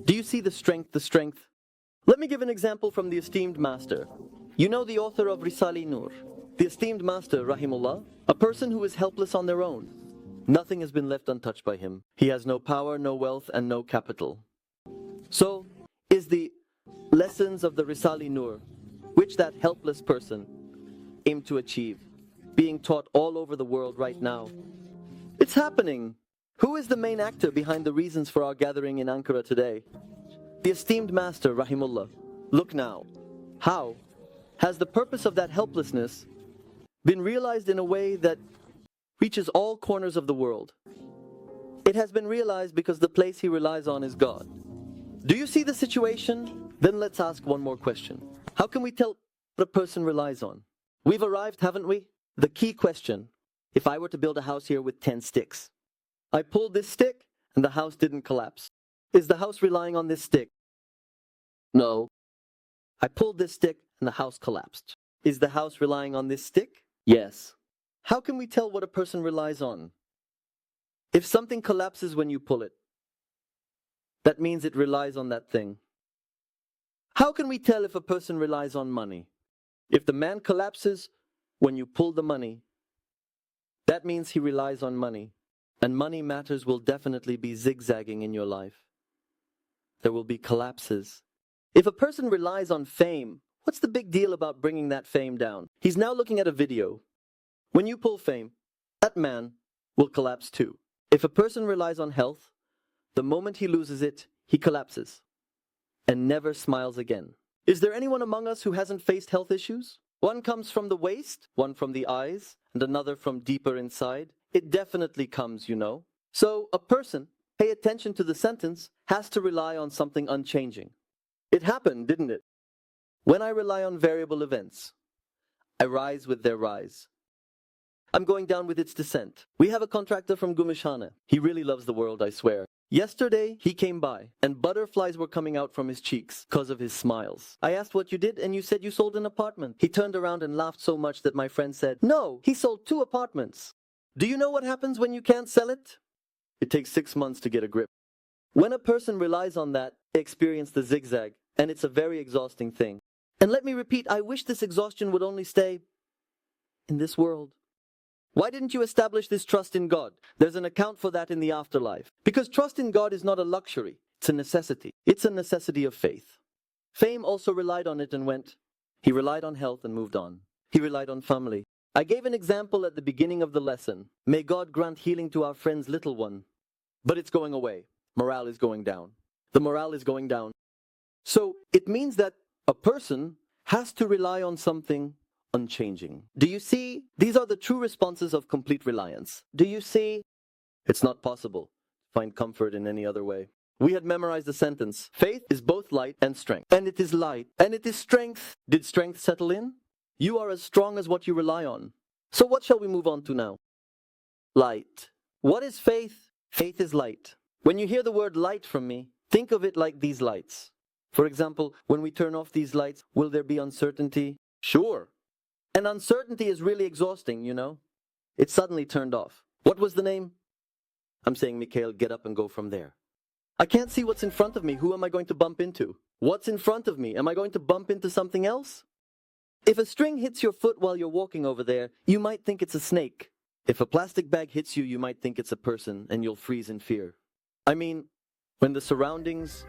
Do you see the strength? Let me give an example from the esteemed master. You know the author of R.E.D.I.T, the esteemed master, Rahimullah, a person who is helpless on their own. Nothing has been left untouched by him. He has no power, no wealth, and no capital. So, is the lessons of the R.E.D.I.T, which that helpless person aimed to achieve, being taught all over the world right now? It's happening. Who is the main actor behind the reasons for our gathering in Ankara today? The esteemed master, Rahimullah. Look now. How has the purpose of that helplessness been realized in a way that reaches all corners of the world? It has been realized because the place he relies on is God. Do you see the situation? Then let's ask one more question. How can we tell what a person relies on? We've arrived, haven't we? The key question: if I were to build a house here with 10 sticks, I pulled this stick and the house didn't collapse. Is the house relying on this stick? No. I pulled this stick and the house collapsed. Is the house relying on this stick? Yes. How can we tell what a person relies on? If something collapses when you pull it, that means it relies on that thing. How can we tell if a person relies on money? If the man collapses when you pull the money, that means he relies on money. And money matters will definitely be zigzagging in your life. There will be collapses. If a person relies on fame, what's the big deal about bringing that fame down? He's now looking at a video. When you pull fame, that man will collapse too. If a person relies on health, the moment he loses it, he collapses and never smiles again. Is there anyone among us who hasn't faced health issues? One comes from the waist, one from the eyes, and another from deeper inside. It definitely comes, you know. So a person, pay attention to the sentence, has to rely on something unchanging. It happened, didn't it? When I rely on variable events, I rise with their rise. I'm going down with its descent. We have a contractor from Gümüşhane. He really loves the world, I swear. Yesterday, he came by, and butterflies were coming out from his cheeks because of his smiles. I asked what you did, and you said you sold an apartment. He turned around and laughed so much that my friend said, no, he sold 2 apartments. Do you know what happens when you can't sell it? It takes 6 months to get a grip. When a person relies on that, they experience the zigzag, and it's a very exhausting thing. And let me repeat, I wish this exhaustion would only stay in this world. Why didn't you establish this trust in God? There's an account for that in the afterlife. Because trust in God is not a luxury, it's a necessity. It's a necessity of faith. Fame also relied on it and went. He relied on health and moved on. He relied on family. I gave an example at the beginning of the lesson. May God grant healing to our friend's little one. But it's going away. Morale is going down. The morale is going down. So it means that a person has to rely on something unchanging. Do you see? These are the true responses of complete reliance. Do you see? It's not possible to find comfort in any other way. We had memorized the sentence. Faith is both light and strength. And it is light. And it is strength. Did strength settle in? You are as strong as what you rely on. So what shall we move on to now? Light. What is faith? Faith is light. When you hear the word light from me, think of it like these lights. For example, when we turn off these lights, will there be uncertainty? Sure. And uncertainty is really exhausting, you know. It suddenly turned off. What was the name? I'm saying, Mikhail, get up and go from there. I can't see what's in front of me. Who am I going to bump into? What's in front of me? Am I going to bump into something else? If a string hits your foot while you're walking over there, you might think it's a snake. If a plastic bag hits you, you might think it's a person and you'll freeze in fear. I mean, when the surroundings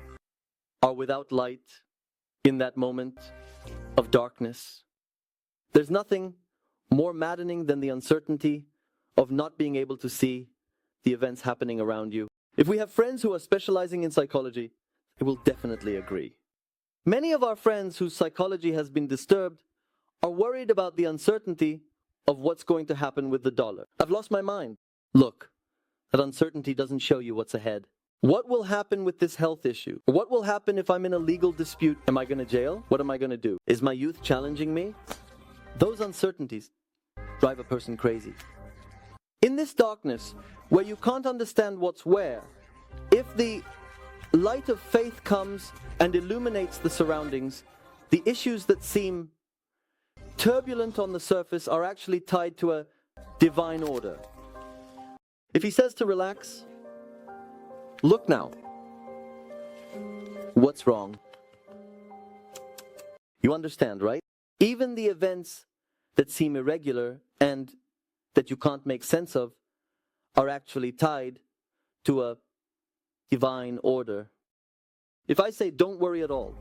are without light in that moment of darkness, there's nothing more maddening than the uncertainty of not being able to see the events happening around you. If we have friends who are specializing in psychology, they will definitely agree. Many of our friends whose psychology has been disturbed are worried about the uncertainty of what's going to happen with the dollar. I've lost my mind. Look, that uncertainty doesn't show you what's ahead. What will happen with this health issue? What will happen if I'm in a legal dispute? Am I going to jail? What am I going to do? Is my youth challenging me? Those uncertainties drive a person crazy. In this darkness, where you can't understand what's where, if the light of faith comes and illuminates the surroundings, the issues that seem turbulent on the surface are actually tied to a divine order. If he says to relax, look now. What's wrong? You understand, right? Even the events that seem irregular and that you can't make sense of are actually tied to a divine order. If I say don't worry at all,